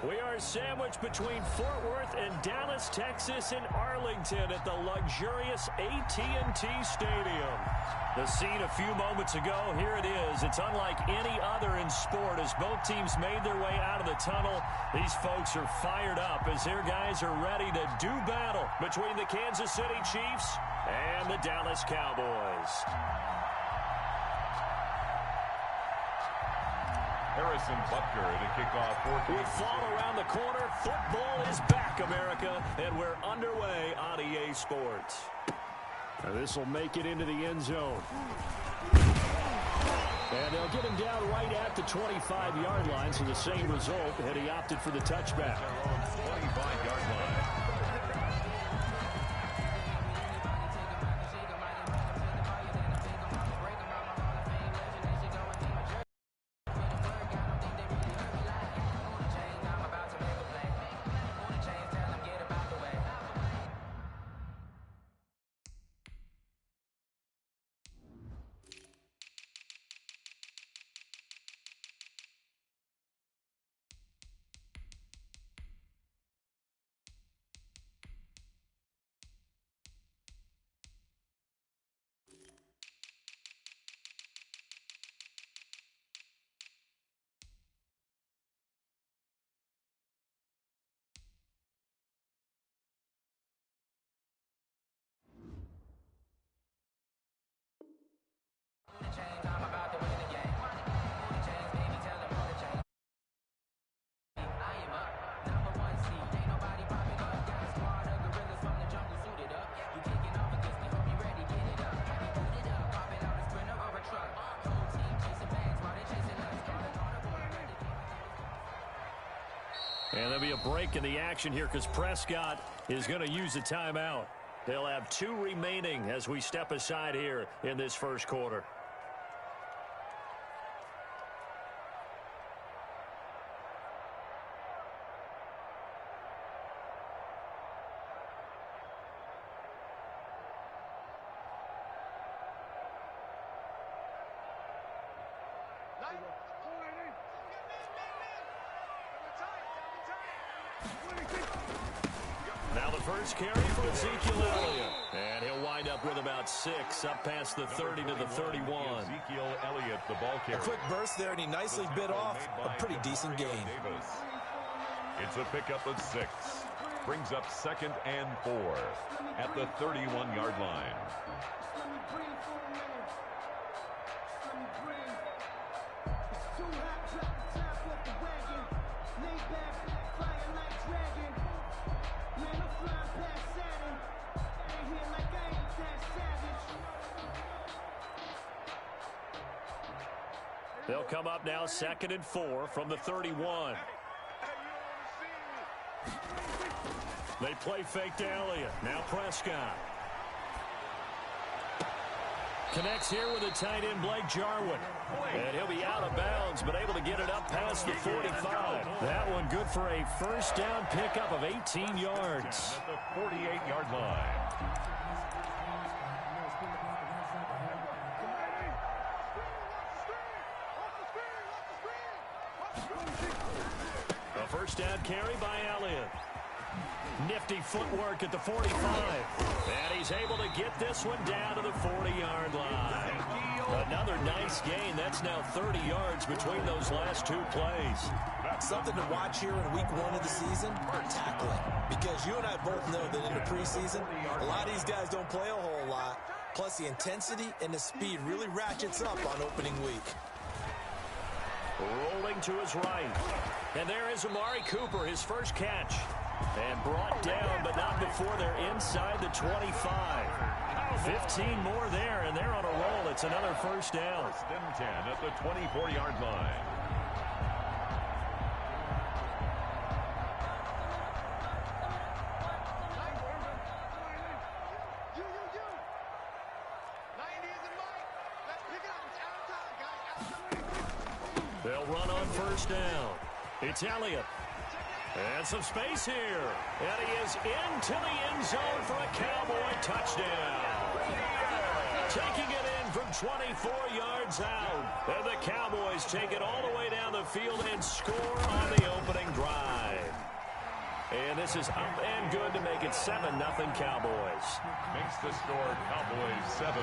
We are sandwiched between Fort Worth and Dallas, Texas, and Arlington at the luxurious AT&T Stadium. The scene a few moments ago, here it is. It's unlike any other in sport as both teams made their way out of the tunnel. These folks are fired up as their guys are ready to do battle between the Kansas City Chiefs and the Dallas Cowboys. Harrison Butker to kick off 14. We fall around the corner. Football is back, America, and we're underway on EA Sports. Now this will make it into the end zone. And they'll get him down right at the 25-yard line, so the same result, and he opted for the touchback. 25-yard line. And there'll be a break in the action here because Prescott is going to use a timeout. They'll have 2 remaining as we step aside here in this first quarter. Now the first carry for Ezekiel Elliott. And he'll wind up with about 6 up past the 30 to the 31. Ezekiel Elliott, the ball carrier. A quick burst there, and he nicely bit off a pretty decent gain. It's a pickup of 6. Brings up 2nd and 4 at the 31-yard line. They'll come up now 2nd and 4 from the 31. They play fake to Elliott. Now Prescott. Connects here with a tight end, Blake Jarwin. And he'll be out of bounds, but able to get it up past the 45. That one good for a first down pickup of 18 yards. At the 48-yard line. A first down carry by Elliott. Nifty footwork at the 45. And he's able to get this one down to the 40-yard line. Another nice gain. That's now 30 yards between those last 2 plays. Something to watch here in week 1 of the season, tackling. Because you and I both know that in the preseason, a lot of these guys don't play a whole lot. Plus, the intensity and the speed really ratchets up on opening week. Rolling to his right. And there is Amari Cooper, his first catch. And brought down, but not before they're inside the 25. 15 more there, and they're on a roll. It's another first down. 1st and 10 at the 24-yard line. They'll run on first down. It's Elliott. And some space here. And he is into the end zone for a Cowboy touchdown. Taking it in from from 24 yards out. And the Cowboys take it all the way down the field and score on the opening drive. And this is up and good to make it 7-0 Cowboys. Makes the score Cowboys 7,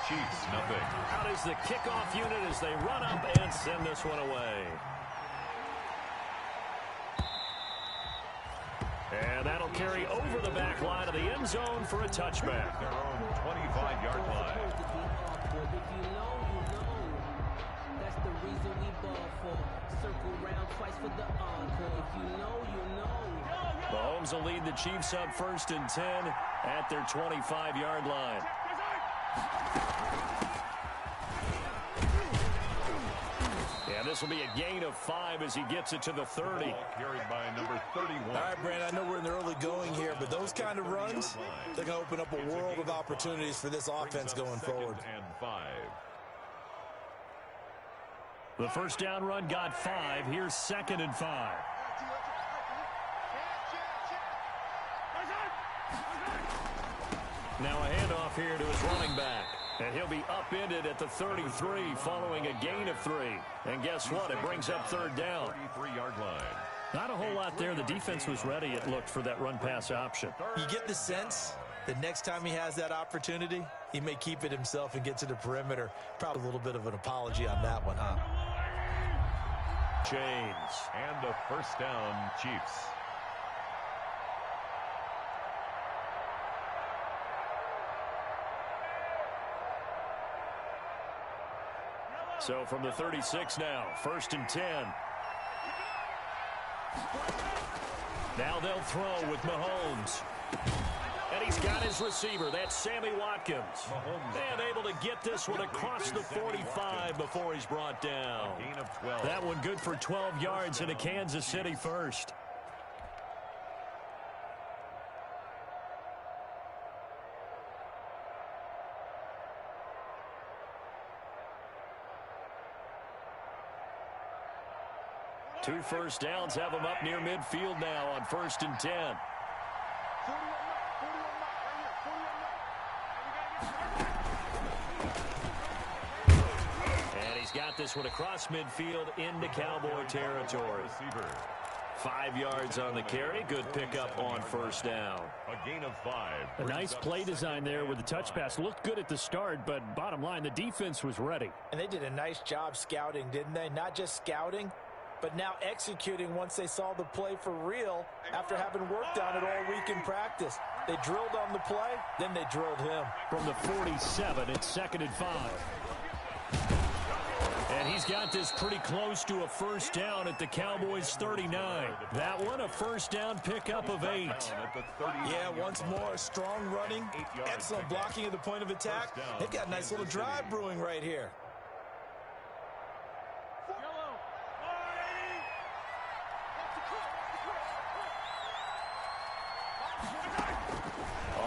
Chiefs nothing. Out is the kickoff unit as they run up and send this one away. And that'll carry over the back line of the end zone for a touchback. Their own 25-yard line. That's the reason we ball for. Circle round twice for the encore. If you know, you know. Mahomes will lead the Chiefs up 1st and 10 at their 25-yard line. And this will be a gain of 5 as he gets it to the 30. Carried by number 31. All right, Brandon, I know we're in the early going here, but those kind of runs, they're going to open up a world of opportunities for this offense going forward. 2nd and 5. The first down run got 5. Here's 2nd and 5. Now a handoff here to his running back. And he'll be upended at the 33 following a gain of 3. And guess what? It brings up 3rd down. 33-yard line. Not a whole lot there. The defense was ready, it looked, for that run-pass option. You get the sense that next time he has that opportunity, he may keep it himself and get to the perimeter. Probably a little bit of an apology on that one, huh? James. And a first down, Chiefs. So from the 36 now, 1st and 10. Now they'll throw with Mahomes. And he's got his receiver. That's Sammy Watkins. And able to get this one across the 45 before he's brought down. Gain of 12. That one good for 12 yards into Kansas City first. Two first downs have them up near midfield now on 1st and 10. And he's got this one across midfield into Cowboy territory. 5 yards on the carry. Good pickup on 1st down. A gain of 5. A nice play design there with the touch pass. Looked good at the start, but bottom line, the defense was ready. And they did a nice job scouting, didn't they? Not just scouting, but now executing once they saw the play for real after having worked on it all week in practice. They drilled on the play, then they drilled him. From the 47, it's 2nd and 5. And he's got this pretty close to a first down at the Cowboys' 39. That one, a first down pickup of 8. Yeah, once more, strong running, excellent blocking at the point of attack. They've got a nice little drive brewing right here.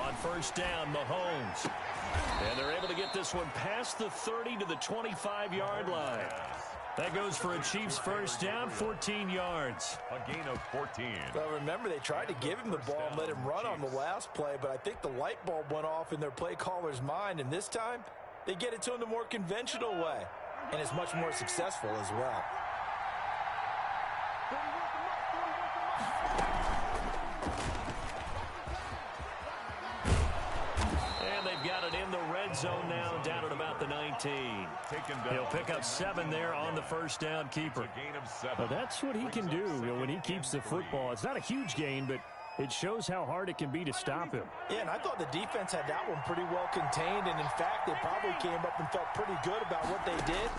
On 1st down, Mahomes. And they're able to get this one past the 30 to the 25-yard line. That goes for a Chiefs first down, 14 yards. A gain of 14. Well, remember, they tried to give him the ball and let him run on the last play, but I think the light bulb went off in their play caller's mind, and this time they get it to him the more conventional way, and it's much more successful as well. Zone now down at about the 19. He'll pick up 7 there on the first down keeper. Well, that's what he can do when he keeps the football. It's not a huge gain, but it shows how hard it can be to stop him. Yeah, and I thought the defense had that one pretty well contained, and in fact, they probably came up and felt pretty good about what they did.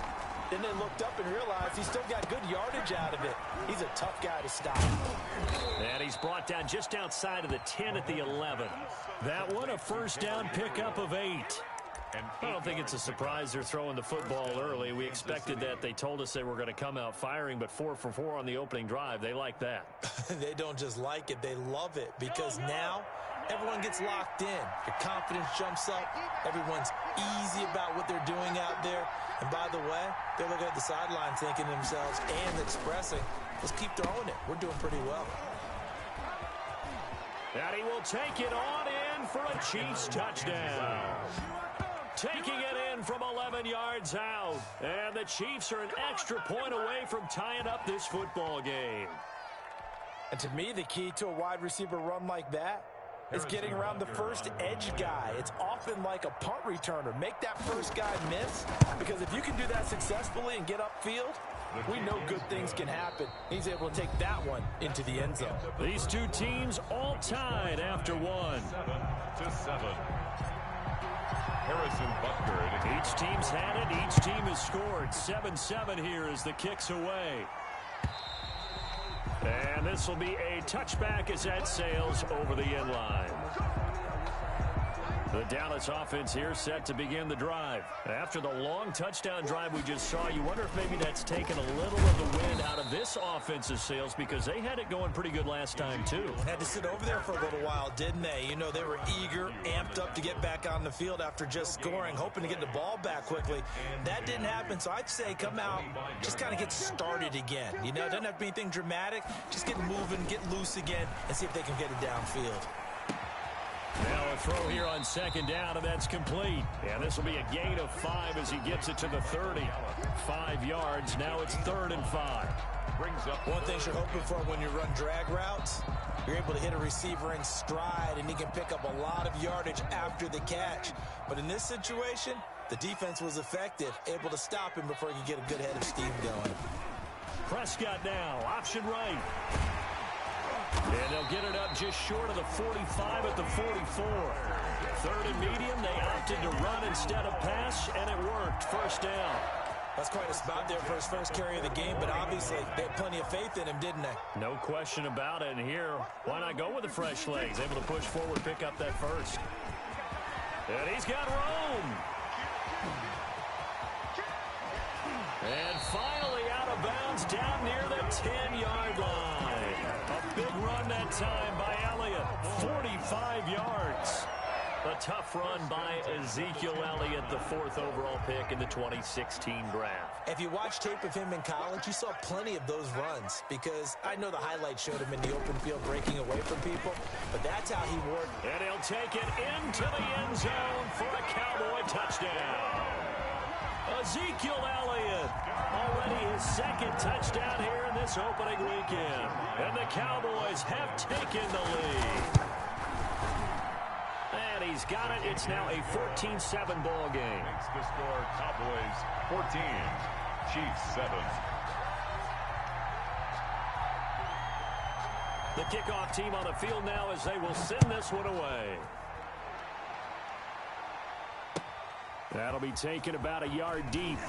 Then they looked up and realized he still got good yardage out of it. He's a tough guy to stop. And he's brought down just outside of the 10 at the 11. That one, a first down pickup of 8. I don't think it's a surprise they're throwing the football early. We expected that. They told us they were going to come out firing, but 4 for 4 on the opening drive. They like that. They don't just like it, they love it, because now everyone gets locked in. Your confidence jumps up. Everyone's easy about what they're doing out there. And by the way, they're looking at the sideline thinking to themselves and expressing, let's keep throwing it. We're doing pretty well. And he will take it on in for a Chiefs touchdown. taking it in from 11 yards out. And the Chiefs are an extra point away from tying up this football game. And to me, the key to a wide receiver run like that is getting around the first edge guy. It's often like a punt returner. Make that first guy miss, because if you can do that successfully and get upfield, we know good things can happen. He's able to take that one into the end zone. These two teams all tied after one. 7-7. Harrison Butker. Each team's had it. Each team has scored. 7-7 here as the kick's away. And this will be a touchback as that sails over the end line. The Dallas offense here set to begin the drive. After the long touchdown drive we just saw, you wonder if maybe that's taken a little of the wind out of this offense's sails, because they had it going pretty good last time too. Had to sit over there for a little while, didn't they? You know, they were eager, amped up to get back on the field after just scoring, hoping to get the ball back quickly. That didn't happen, so I'd say come out, just kind of get started again. You know, it doesn't have to be anything dramatic. Just get moving, get loose again, and see if they can get it downfield. Now a throw here on second down, and that's complete. And this will be a gain of 5 as he gets it to the 30. 5 yards. Now it's 3rd and 5. Brings up one thing you're hoping for when you run drag routes, you're able to hit a receiver in stride, and he can pick up a lot of yardage after the catch. But in this situation, the defense was effective, able to stop him before he could get a good head of steam going. Prescott now, option right. And they'll get it up just short of the 45 at the 44. 3rd and medium, they opted to run instead of pass, and it worked. First down. That's quite a spot there for his first carry of the game, but obviously they had plenty of faith in him, didn't they? No question about it. And here, why not go with the fresh legs? Able to push forward, pick up that first. And he's got room. And finally out of bounds down near the 10-yard line. A big run that time by Elliott. 45 yards. A tough run by Ezekiel Elliott, the 4th overall pick in the 2016 draft. If you watch tape of him in college, you saw plenty of those runs, because I know the highlights showed him in the open field breaking away from people, but that's how he worked. And he'll take it into the end zone for a Cowboy touchdown. Ezekiel Elliott, already his 2nd touchdown here in this opening weekend. And the Cowboys have taken the lead. And he's got it. It's now a 14-7 ball game. Makes the score Cowboys 14, Chiefs 7. The kickoff team on the field now as they will send this one away. That'll be taken about a yard deep.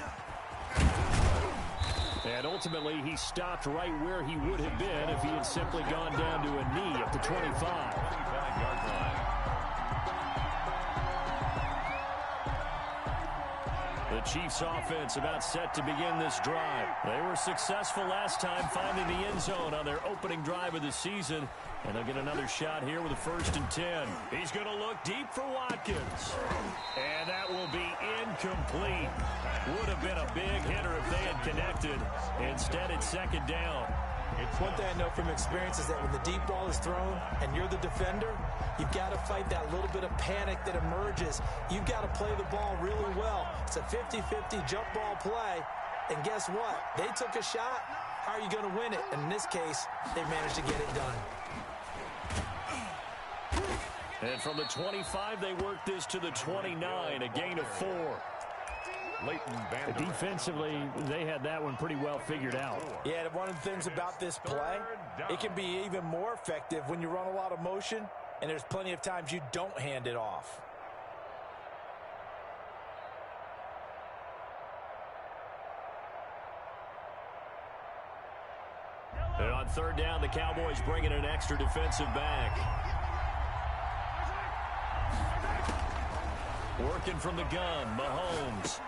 And ultimately, he stopped right where he would have been if he had simply gone down to a knee at the 25. 25-yard line. The Chiefs offense about set to begin this drive. They were successful last time finding the end zone on their opening drive of the season. And they'll get another shot here with a 1st and 10. He's going to look deep for Watkins. And that will be incomplete. Would have been a big hitter if they had connected. Instead, it's 2nd down. It's one thing I know from experience is that when the deep ball is thrown and you're the defender, you've got to fight that little bit of panic that emerges. You've got to play the ball really well. It's a 50-50 jump ball play. And guess what? They took a shot. How are you going to win it? And in this case, they managed to get it done. And from the 25, they worked this to the 29, a gain of 4. Defensively, they had that one pretty well figured out. Yeah, one of the things about this play, it can be even more effective when you run a lot of motion, and there's plenty of times you don't hand it off. And on 3rd down, the Cowboys bring in an extra defensive back. Working from the gun, Mahomes.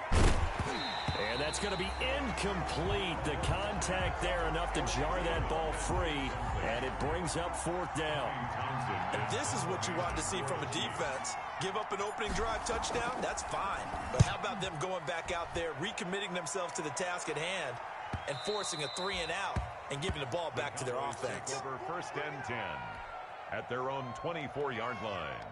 And that's going to be incomplete. The contact there enough to jar that ball free, and it brings up 4th down. And this is what you want to see from a defense. Give up an opening drive touchdown, that's fine. But how about them going back out there, recommitting themselves to the task at hand, and forcing a 3 and out, and giving the ball back to their offense. Over 1st and 10 at their own 24-yard line.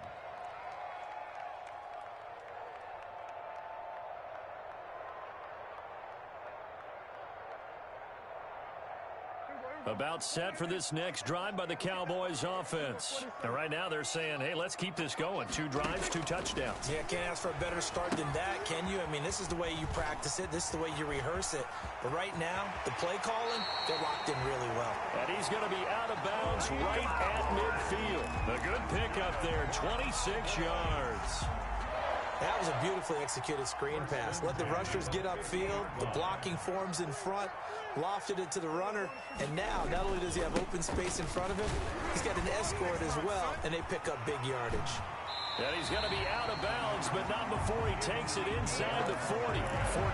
About set for this next drive by the Cowboys offense. And right now they're saying, hey, let's keep this going. 2 drives, 2 touchdowns. Yeah, can't ask for a better start than that, can you? I mean, this is the way you practice it. This is the way you rehearse it. But right now, the play calling, they're locked in really well. And he's going to be out of bounds right at midfield. A good pickup there, 26 yards. That was a beautifully executed screen pass. Let the rushers get upfield. The blocking forms in front. Lofted it to the runner. And now, not only does he have open space in front of him, he's got an escort as well, and they pick up big yardage. And he's going to be out of bounds, but not before he takes it inside the 40.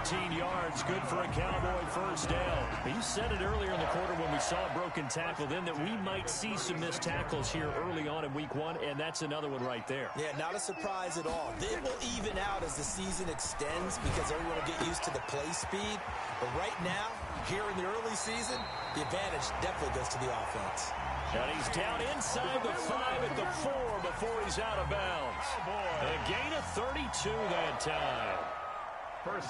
14 yards, good for a Cowboy first down. You said it earlier in the quarter when we saw a broken tackle then that we might see some missed tackles here early on in week 1, and that's another one right there. Yeah, not a surprise at all. They will even out as the season extends because everyone will get used to the play speed. But right now, here in the early season, the advantage definitely goes to the offense. And he's down inside the 5 at the 4 before he's out of bounds. A gain of 32 that time.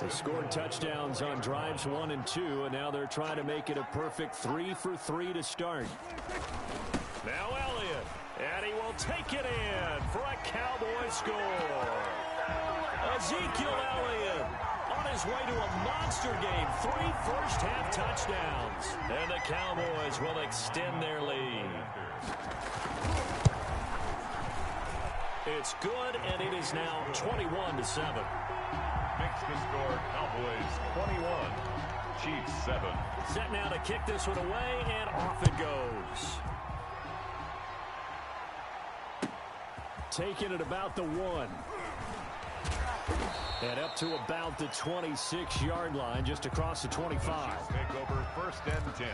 They scored touchdowns on drives 1 and 2, and now they're trying to make it a perfect 3 for 3 to start. Now Elliott, and he will take it in for a Cowboy score. Ezekiel Elliott on his way to a monster game. 3 first-half touchdowns. And the Cowboys will extend their lead. It's good, and it is now 21-7. Makes the score Cowboys 21, Chiefs 7. Set now to kick this one away, and off it goes. Taking it about the 1. And up to about the 26-yard line, just across the 25. Take over 1st and 10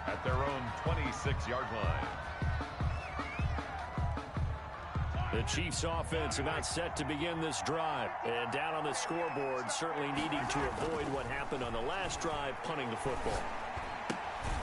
at their own 26-yard line. The Chiefs offense about set to begin this drive. And down on the scoreboard, certainly needing to avoid what happened on the last drive, punting the football.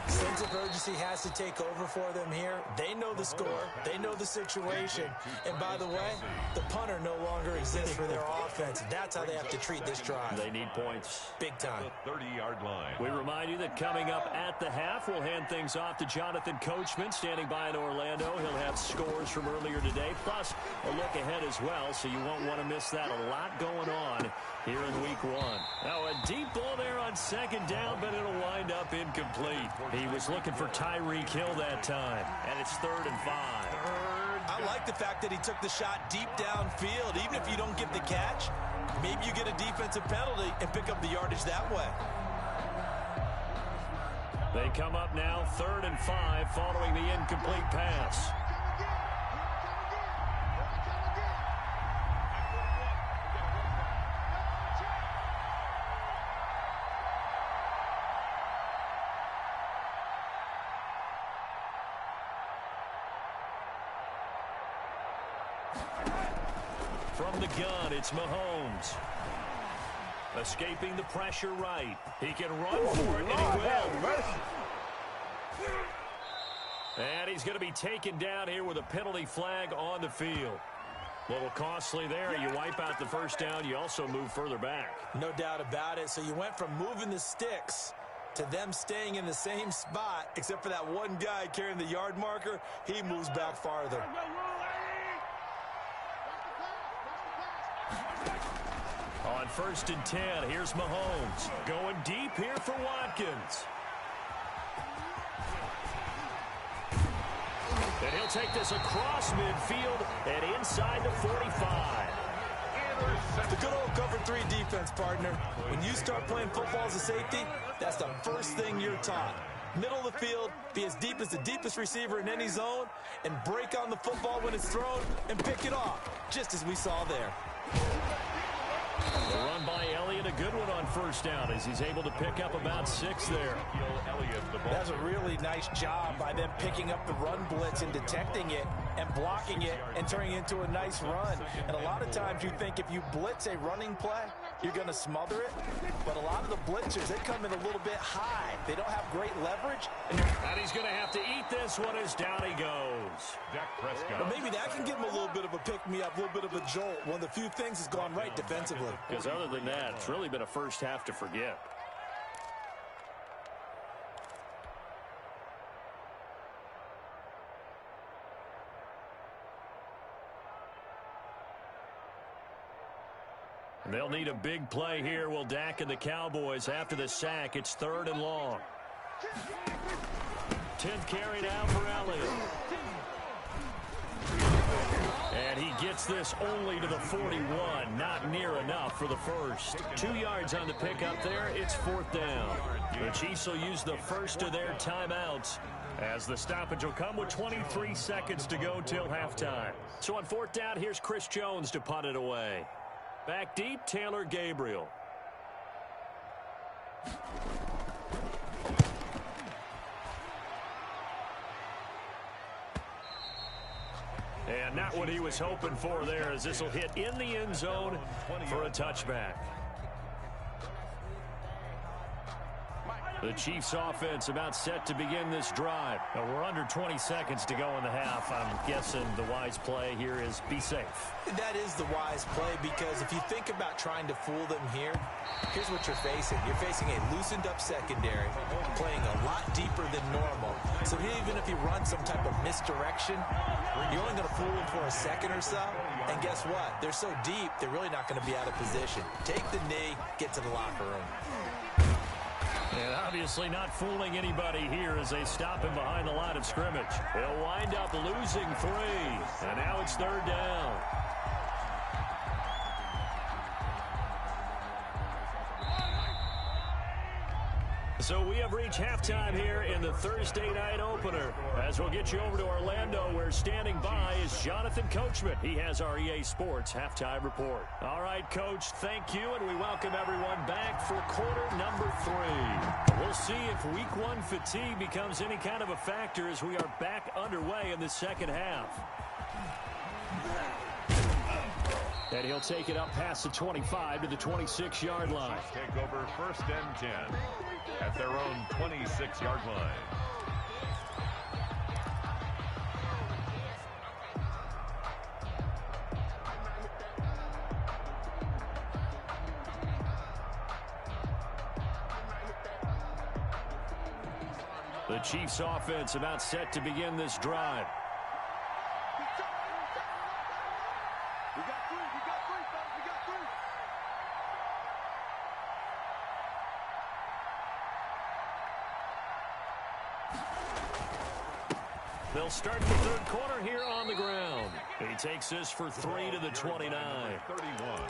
Sense of urgency has to take over for them here. They know the score. They know the situation. And by the way, the punter no longer exists for their offense. That's how they have to treat this drive. They need points. Big time. The 30-yard line. We remind you that coming up at the half, we'll hand things off to Jonathan Coachman, standing by in Orlando. He'll have scores from earlier today, plus a look ahead as well, so you won't want to miss that. A lot going on here in week 1. Now, a deep ball there on 2nd down, but it'll wind up incomplete. He was looking for Tyreek Hill that time, and it's 3rd and 5. I like the fact that he took the shot deep downfield. Even if you don't get the catch, maybe you get a defensive penalty and pick up the yardage that way. They come up now 3rd and 5 following the incomplete pass. From the gun, it's Mahomes. Escaping the pressure right. He can run for it, and he will. And he's going to be taken down here with a penalty flag on the field. A little costly there. You wipe out the first down. You also move further back. No doubt about it. So you went from moving the sticks to them staying in the same spot, except for that one guy carrying the yard marker. He moves back farther. On 1st and 10, here's Mahomes. Going deep here for Watkins. And he'll take this across midfield and inside the 45. The good old cover 3 defense, partner. When you start playing football as a safety, that's the first thing you're taught. Middle of the field, be as deep as the deepest receiver in any zone, and break on the football when it's thrown and pick it off, just as we saw there. The run by Elliott, a good one on 1st down as he's able to pick up about 6 there. That's a really nice job by them picking up the run blitz and detecting it and blocking it and turning it into a nice run. And a lot of times you think if you blitz a running play, you're going to smother it. But a lot of the blitzers, they come in a little bit high. They don't have great leverage. And he's going to have to eat this one as down he goes. Dak Prescott. But maybe that can give him a little bit of a pick-me-up, a little bit of a jolt. One of the few things that's gone right defensively. Because other than that, it's really been a first half to forget. They'll need a big play here. Will Dak and the Cowboys after the sack. It's 3rd and long. 10th carry now for Elliott. And he gets this only to the 41. Not near enough for the first. 2 yards on the pickup there. It's 4th down. The Chiefs will use the first of their timeouts, as the stoppage will come with 23 seconds to go till halftime. So on 4th down, here's Chris Jones to punt it away. Back deep, Taylor Gabriel. And not what he was hoping for there, as this will hit in the end zone for a touchback. The Chiefs offense about set to begin this drive. We're under 20 seconds to go in the half. I'm guessing the wise play here is be safe. That is the wise play, because if you think about trying to fool them here, here's what you're facing. You're facing a loosened up secondary, playing a lot deeper than normal. So even if you run some type of misdirection, you're only going to fool them for a second or so. And guess what? They're so deep, they're really not going to be out of position. Take the knee, get to the locker room. And obviously not fooling anybody here as they stop him behind the line of scrimmage. They'll wind up losing 3. And now it's 3rd down. So we have reached halftime here in the Thursday night opener, as we'll get you over to Orlando, where standing by is Jonathan Coachman. He has our EA Sports halftime report. All right, Coach, thank you, and we welcome everyone back for quarter number 3. We'll see if week 1 fatigue becomes any kind of a factor as we are back underway in the second half. And he'll take it up past the 25 to the 26-yard line. Take over 1st and 10 at their own 26-yard line. The Chiefs offense about set to begin this drive. They'll start the 3rd quarter here on the ground. He takes this for 3 to the 29. 31.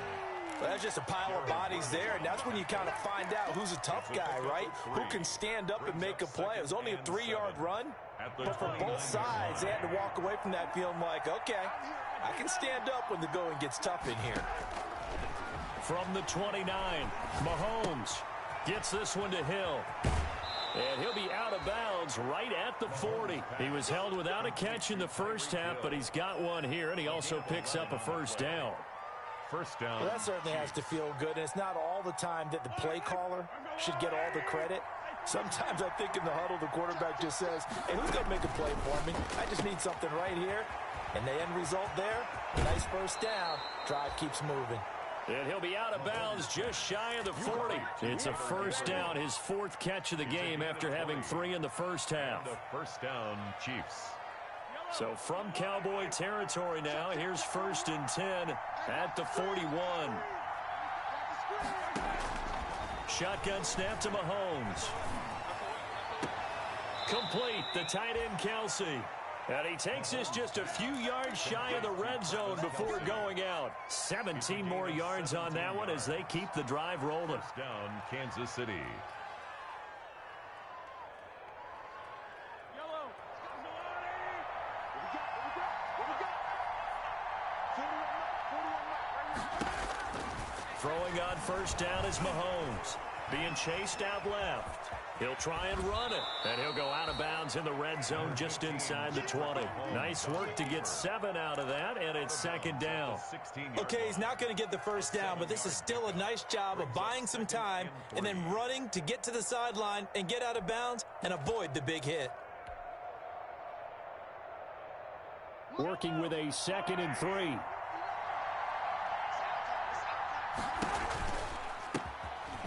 Well, that's just a pile of bodies there, and that's when you kind of find out who's a tough guy, right? Who can stand up and make a play. It was only a 3-yard run, but for both sides, they had to walk away from that feeling like, okay, I can stand up when the going gets tough in here. From the 29, Mahomes gets this one to Hill. And he'll be out of bounds right at the 40. He was held without a catch in the first half, but he's got one here, and he also picks up a 1st down. 1st down. Well, that certainly has to feel good, and it's not all the time that the play caller should get all the credit. Sometimes I think in the huddle, the quarterback just says, hey, who's going to make a play for me? I just need something right here. And the end result there, nice 1st down. Drive keeps moving. And he'll be out of bounds just shy of the 40. It's a 1st down, his 4th catch of the game after having 3 in the first half. The 1st down, Chiefs. So from Cowboy territory now, here's 1st and 10 at the 41. Shotgun snap to Mahomes. Complete, the tight end Kelsey. And he takes this just a few yards shy of the red zone before going out. 17 more yards on that one as they keep the drive rolling. 1st down, Kansas City. Throwing on 1st down is Mahomes. Being chased out left. He'll try and run it, and he'll go out of bounds in the red zone just inside the 20. Nice work to get 7 out of that, and it's 2nd down. Okay, he's not going to get the 1st down, but this is still a nice job of buying some time and then running to get to the sideline and get out of bounds and avoid the big hit. Working with a 2nd and 3.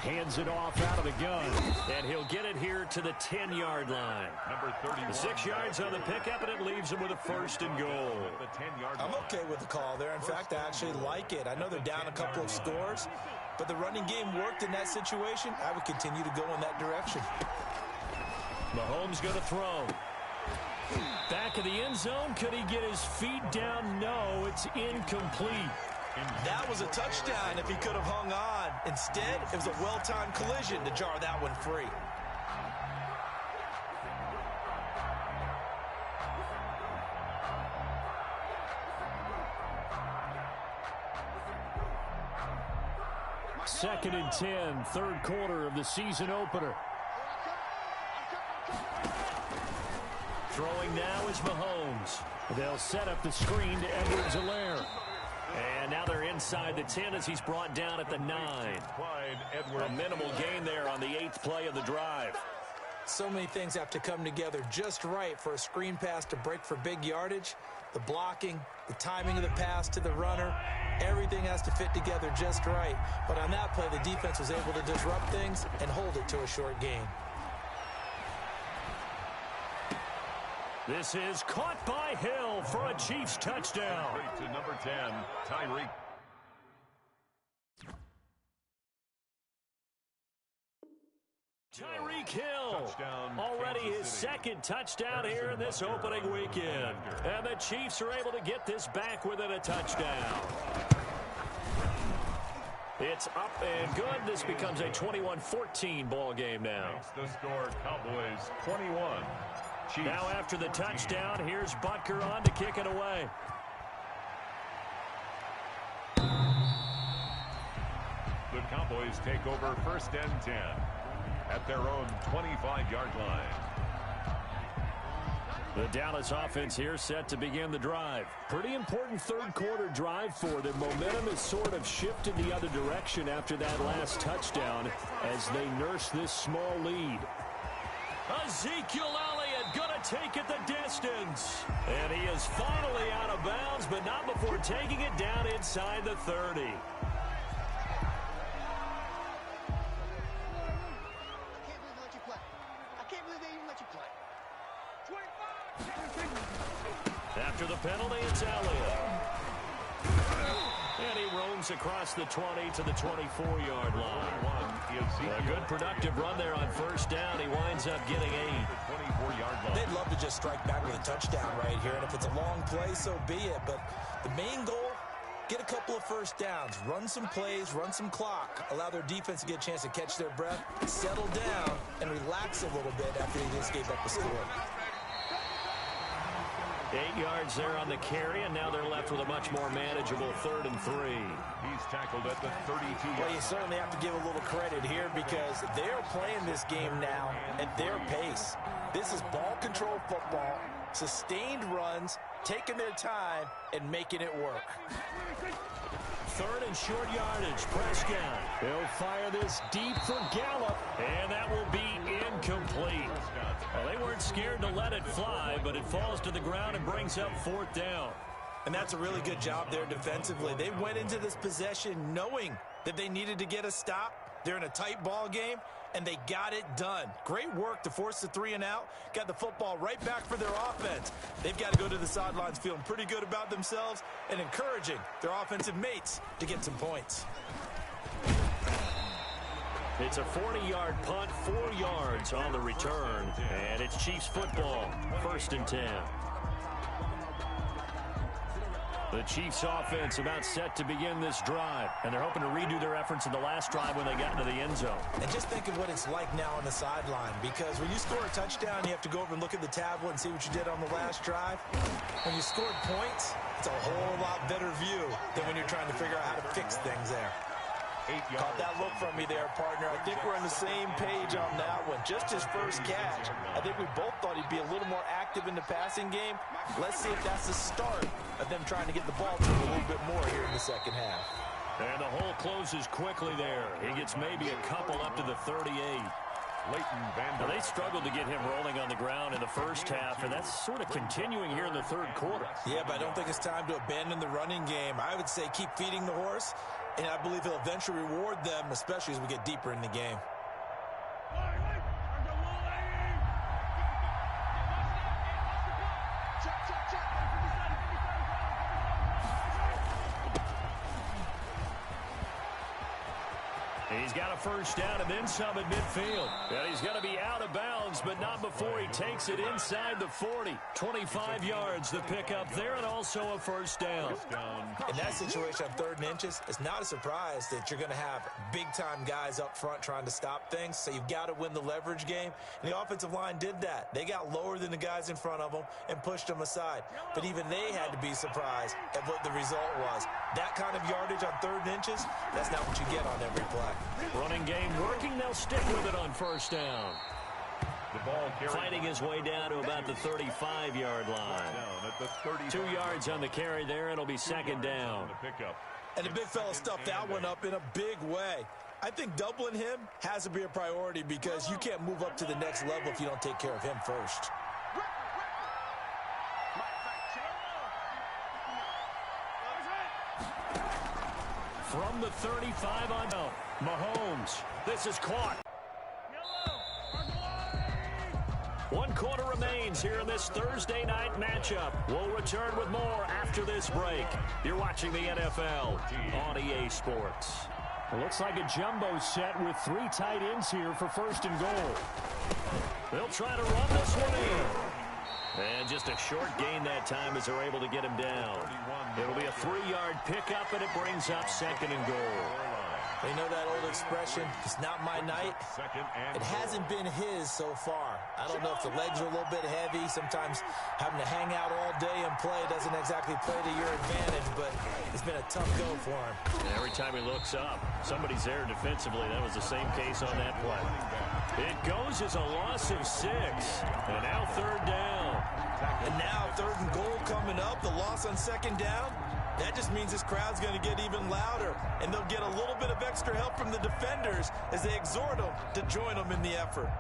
Hands it off out of the gun. And he'll get it here to the 10-yard line. Number 31. 6 yards on the pickup, and it leaves him with a first and goal. I'm okay with the call there. In fact, I actually like it. I know they're down a couple of scores, but the running game worked in that situation. I would continue to go in that direction. Mahomes going to throw. Back of the end zone. Could he get his feet down? No, it's incomplete. That was a touchdown if he could have hung on. Instead, it was a well-timed collision to jar that one free. Second and 10, third quarter of the season opener. Throwing now is Mahomes. They'll set up the screen to Edwards-Helaire. And now they're inside the 10 as he's brought down at the 9. A minimal gain there on the 8th play of the drive. So many things have to come together just right for a screen pass to break for big yardage. The blocking, the timing of the pass to the runner, everything has to fit together just right. But on that play, the defense was able to disrupt things and hold it to a short gain. This is caught by Hill for a Chiefs touchdown. To number 10, Tyreek. Tyreek Hill, already his second touchdown here in this opening weekend. And the Chiefs are able to get this back within a touchdown. It's up and good. This becomes a 21-14 ball game now. Makes the score Cowboys 21. Chiefs. Now after the touchdown, here's Butker on to kick it away. The Cowboys take over first and 10 at their own 25-yard line. The Dallas offense here set to begin the drive. Pretty important third quarter drive for them. Momentum has sort of shifted the other direction after that last touchdown as they nurse this small lead. Ezekiel Elliott going to take it the distance. And he is finally out of bounds, but not before taking it down inside the 30. After the penalty, it's Elliott. And he roams across the 20 to the 24-yard line. A good productive run there on first down. He winds up getting 8. 24-yard line. They'd love to just strike back with a touchdown right here, and if it's a long play, so be it. But the main goal, get a couple of first downs, run some plays, run some clock, allow their defense to get a chance to catch their breath, settle down, and relax a little bit after they just gave up a score. 8 yards there on the carry, and now they're left with a much more manageable 3rd and 3. He's tackled at the 32. Well, you certainly have to give a little credit here because they're playing this game now at their pace. This is ball control football, sustained runs, taking their time, and making it work. 3rd and short yardage. Prescott. He'll fire this deep for Gallup, and that will be incomplete. Well, they weren't scared to let it fly, but it falls to the ground and brings up 4th down. And that's a really good job there defensively. They went into this possession knowing that they needed to get a stop. They're in a tight ball game, and they got it done. Great work to force the 3 and out. Got the football right back for their offense. They've got to go to the sidelines feeling pretty good about themselves and encouraging their offensive mates to get some points. It's a 40-yard punt, 4 yards on the return, and it's Chiefs football, 1st and 10. The Chiefs offense about set to begin this drive, and they're hoping to redo their efforts in the last drive when they got into the end zone. And just think of what it's like now on the sideline, because when you score a touchdown, you have to go over and look at the tablet and see what you did on the last drive. When you scored points, it's a whole lot better view than when you're trying to figure out how to fix things there. Caught that look from me there, partner. I think we're on the same page on that one. Just his first catch. I think we both thought he'd be a little more active in the passing game. Let's see if that's the start of them trying to get the ball to him a little bit more here in the second half. And the hole closes quickly there. He gets maybe a couple up to the 38. Now, they struggled to get him rolling on the ground in the first half, and that's sort of continuing here in the third quarter. Yeah, but I don't think it's time to abandon the running game. I would say keep feeding the horse, and I believe he'll eventually reward them, especially as we get deeper in the game. He's got a first down and then some at midfield. And he's going to be out of bounds, but not before he takes it inside the 40. 25 yards the pickup there, and also a first down. In that situation on 3rd and inches, it's not a surprise that you're going to have big-time guys up front trying to stop things, so you've got to win the leverage game. And the offensive line did that. They got lower than the guys in front of them and pushed them aside. But even they had to be surprised at what the result was. That kind of yardage on 3rd and inches, that's not what you get on every play. Running game working. They'll stick with it on first down. The ball fighting his way down to about the 35-yard line. 2 yards on the carry there. It'll be second down. And the big fella stuffed that one up in a big way. I think doubling him has to be a priority because you can't move up to the next level if you don't take care of him first. From the 35 on down. Mahomes. This is caught. 1 quarter remains here in this Thursday night matchup. We'll return with more after this break. You're watching the NFL on EA Sports. It looks like a jumbo set with 3 tight ends here for first and goal. They'll try to run this one in. And just a short gain that time as they're able to get him down. It'll be a 3-yard pickup, and it brings up second and goal. You know that old expression, it's not my night? It hasn't been his so far. I don't know if the legs are a little bit heavy. Sometimes having to hang out all day and play doesn't exactly play to your advantage, but it's been a tough go for him. And every time he looks up, somebody's there defensively. That was the same case on that play. It goes as a loss of 6. And now 3rd down. And now 3rd and goal coming up, the loss on 2nd down. That just means this crowd's going to get even louder, and they'll get a little bit of extra help from the defenders as they exhort them to join them in the effort.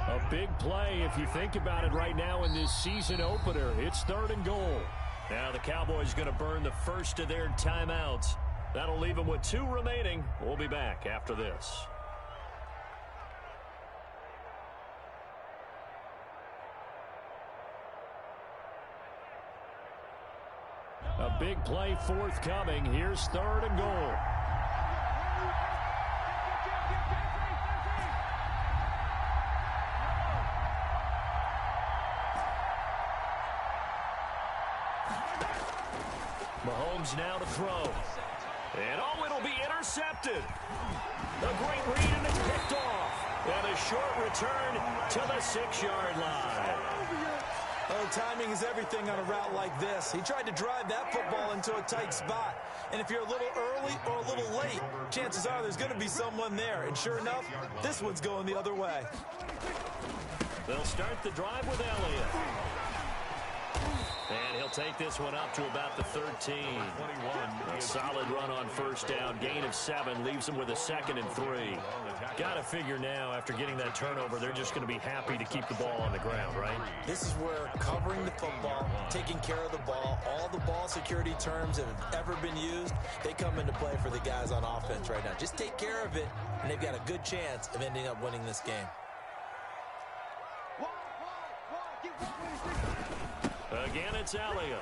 A big play if you think about it right now in this season opener. It's 3rd and goal. Now the Cowboys going to burn the first of their timeouts. That'll leave them with 2 remaining. We'll be back after this. A big play forthcoming. Here's 3rd and goal. Mahomes now to throw. And oh, it'll be intercepted. A great read, and it's picked off. And a short return to the 6-yard line. Oh, timing is everything on a route like this. He tried to drive that football into a tight spot. And if you're a little early or a little late, chances are there's going to be someone there. And sure enough, this one's going the other way. They'll start the drive with Elliott. And he'll take this one up to about the 13. A solid run on first down. Gain of 7 leaves him with a 2nd and 3. Got to figure now, after getting that turnover, they're just going to be happy to keep the ball on the ground, right? This is where covering the football, taking care of the ball, all the ball security terms that have ever been used, they come into play for the guys on offense right now. Just take care of it, and they've got a good chance of ending up winning this game. Again, it's Elliott.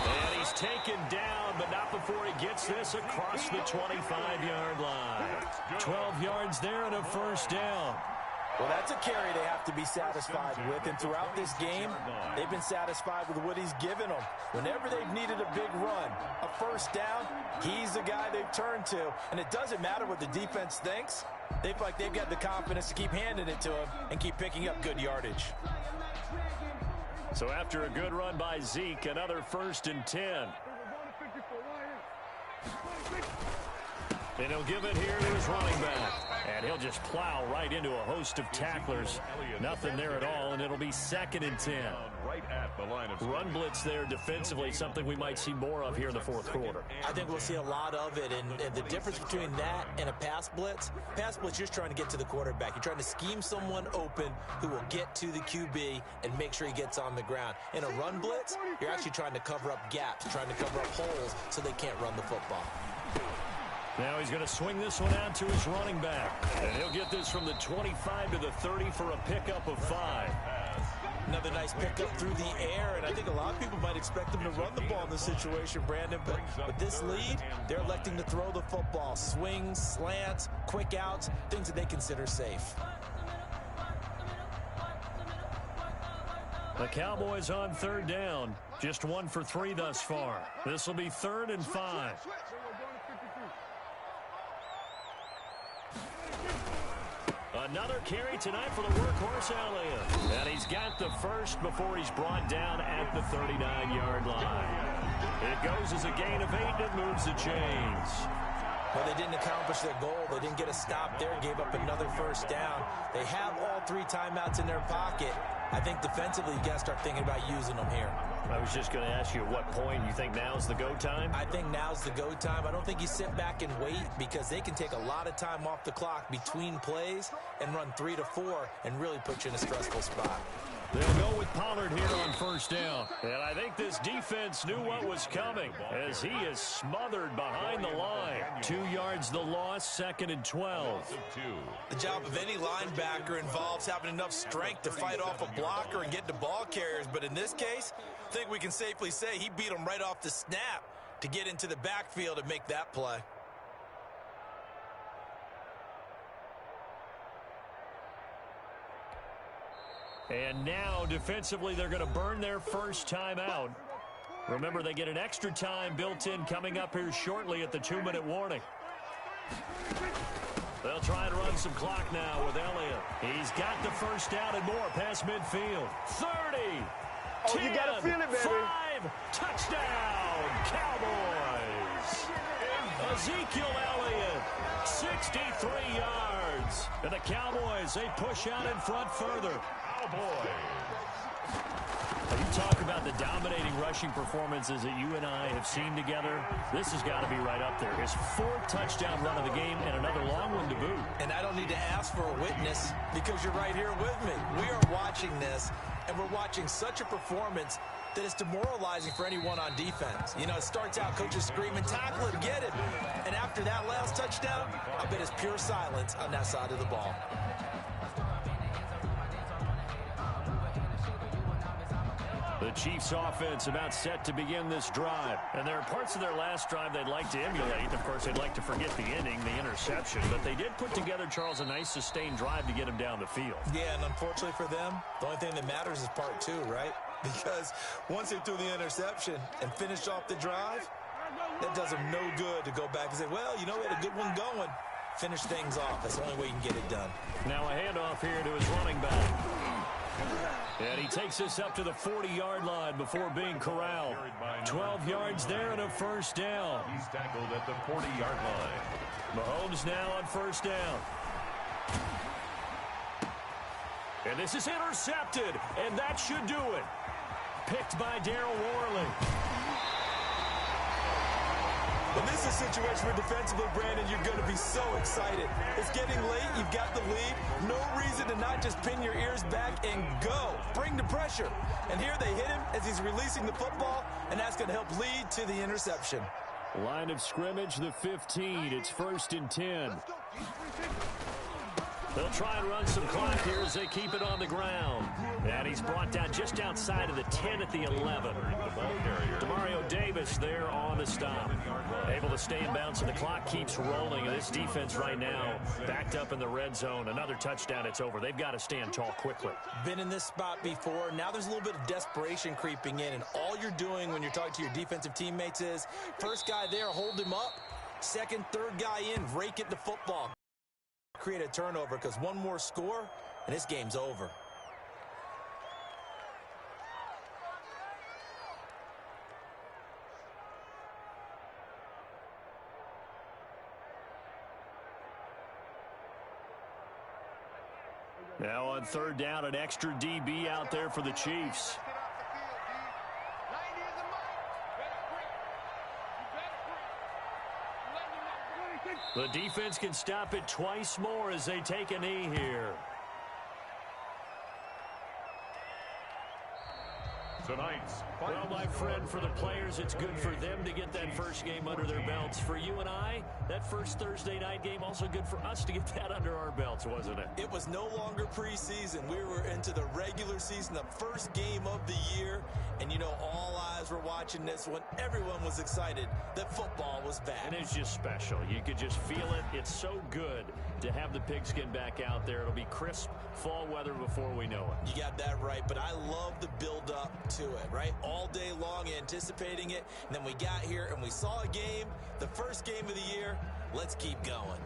And he's taken down, but not before he gets this across the 25-yard line. 12 yards there and a first down. Well, that's a carry they have to be satisfied with, and throughout this game, they've been satisfied with what he's given them. Whenever they've needed a big run, a first down, he's the guy they've turned to. And it doesn't matter what the defense thinks. They feel like they've got the confidence to keep handing it to him and keep picking up good yardage. So after a good run by Zeke, another 1st and 10. And he'll give it here to his running back. And he'll just plow right into a host of tacklers. Nothing there at all, and it'll be 2nd and 10. Right at the line of Run blitz there defensively, something we might see more of here in the 4th quarter. I think we'll see a lot of it, and the difference between that and a pass blitz, you're just trying to get to the quarterback. You're trying to scheme someone open who will get to the QB and make sure he gets on the ground. In a run blitz, you're actually trying to cover up gaps, trying to cover up holes so they can't run the football. Now he's going to swing this one out to his running back. And he'll get this from the 25 to the 30 for a pickup of 5. Another nice pickup through the air, and I think a lot of people might expect them to run the ball in this situation, Brandon. But with this lead, they're electing to throw the football. Swings, slants, quick outs, things that they consider safe. The Cowboys on 3rd down. Just 1 for 3 thus far. This will be 3rd and 5. Another carry tonight for the workhorse Elliott. And he's got the first before he's brought down at the 39-yard line. It goes as a gain of 8, and it moves the chains. Well, they didn't accomplish their goal. They didn't get a stop there, gave up another first down. They have all 3 timeouts in their pocket. I think defensively, you got to start thinking about using them here. I was just going to ask you at what point you think now's the go time? I think now's the go time. I don't think you sit back and wait because they can take a lot of time off the clock between plays and run 3 to 4 and really put you in a stressful spot. They'll go with Pollard here on first down. And I think this defense knew what was coming as he is smothered behind the line. 2 yards the loss, 2nd and 12. The job of any linebacker involves having enough strength to fight off a blocker and get to ball carriers. But in this case, I think we can safely say he beat him right off the snap to get into the backfield and make that play. And now, defensively, they're going to burn their first time out. Remember, they get an extra time built in coming up here shortly at the 2-minute warning. They'll try and run some clock now with Elliott. He's got the first down and more past midfield. 30, 10, you gotta feel it, baby. 5, touchdown, Cowboys. Ezekiel Elliott, 63 yards. And the Cowboys, they push out in front further. You talk about the dominating rushing performances that you and I have seen together. This has got to be right up there. His 4th touchdown run of the game and another long one to boot. And I don't need to ask for a witness because you're right here with me. We are watching this, and we're watching such a performance that it's demoralizing for anyone on defense. You know, it starts out coaches screaming, tackle it, get it. And after that last touchdown, I bet it's pure silence on that side of the ball. The Chiefs offense about set to begin this drive. And there are parts of their last drive they'd like to emulate. Of course, they'd like to forget the inning, the interception. But they did put together, Charles, a nice sustained drive to get him down the field. Yeah, and unfortunately for them, the only thing that matters is part 2, right? Because once they threw the interception and finished off the drive, that does them no good to go back and say, well, you know, we had a good one going. Finish things off. That's the only way you can get it done. Now a handoff here to his running back. And he takes this up to the 40-yard line before being corralled. 12 yards there and a first down. He's tackled at the 40-yard line. Mahomes now on first down. And this is intercepted, and that should do it. Picked by Darryl Worley. When this is a situation where defensively, Brandon, you're going to be so excited. It's getting late. You've got the lead. No reason to not just pin your ears back and go. Bring the pressure. And here they hit him as he's releasing the football, and that's going to help lead to the interception. Line of scrimmage, the 15. It's 1st and 10. They'll try and run some clock here as they keep it on the ground. And he's brought down just outside of the 10 at the 11. Demario Davis there on the stop. Able to stay in bounds, and the clock keeps rolling. And this defense right now backed up in the red zone. Another touchdown, it's over. They've got to stand tall quickly. Been in this spot before. Now there's a little bit of desperation creeping in. And all you're doing when you're talking to your defensive teammates is, first guy there, hold him up. Second, third guy in, rake it the football. Create a turnover because one more score and this game's over. Now on third down, an extra DB out there for the Chiefs. The defense can stop it twice more as they take a knee here. Tonight's well, my friend, for the players, it's good for them to get that first game under their belts. For you and I, that first Thursday night game, also good for us to get that under our belts, wasn't it? It was no longer preseason. We were into the regular season, the first game of the year. And, you know, all eyes were watching this one. Everyone was excited that football was back. And it's just special. You could just feel it. It's so good to have the pigskin back out there. It'll be crisp fall weather before we know it. You got that right, but I love the build-up to it, right? All day long anticipating it, and then we got here and we saw a game, the first game of the year. Let's keep going.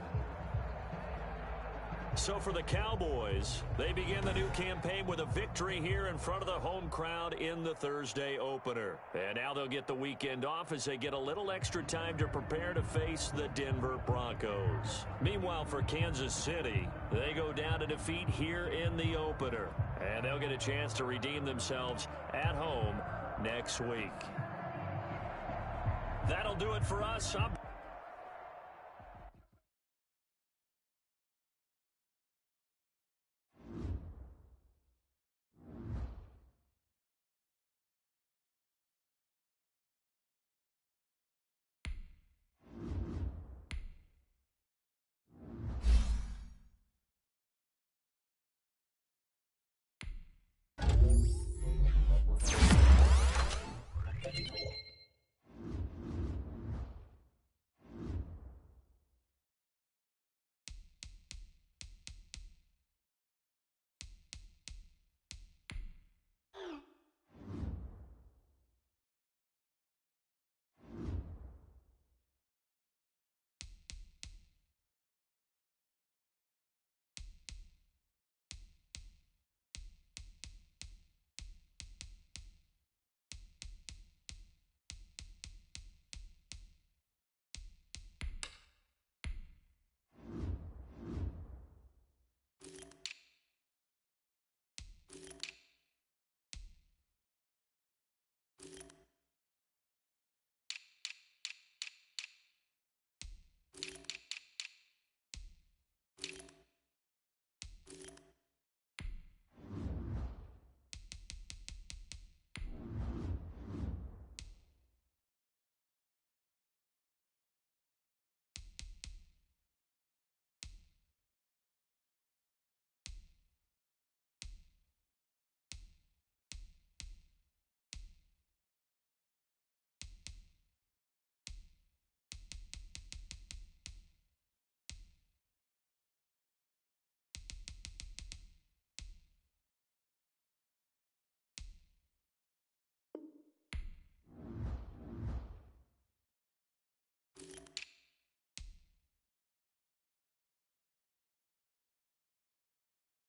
So for the Cowboys, they begin the new campaign with a victory here in front of the home crowd in the Thursday opener. And now they'll get the weekend off as they get a little extra time to prepare to face the Denver Broncos. Meanwhile, for Kansas City, they go down to defeat here in the opener. And they'll get a chance to redeem themselves at home next week. That'll do it for us.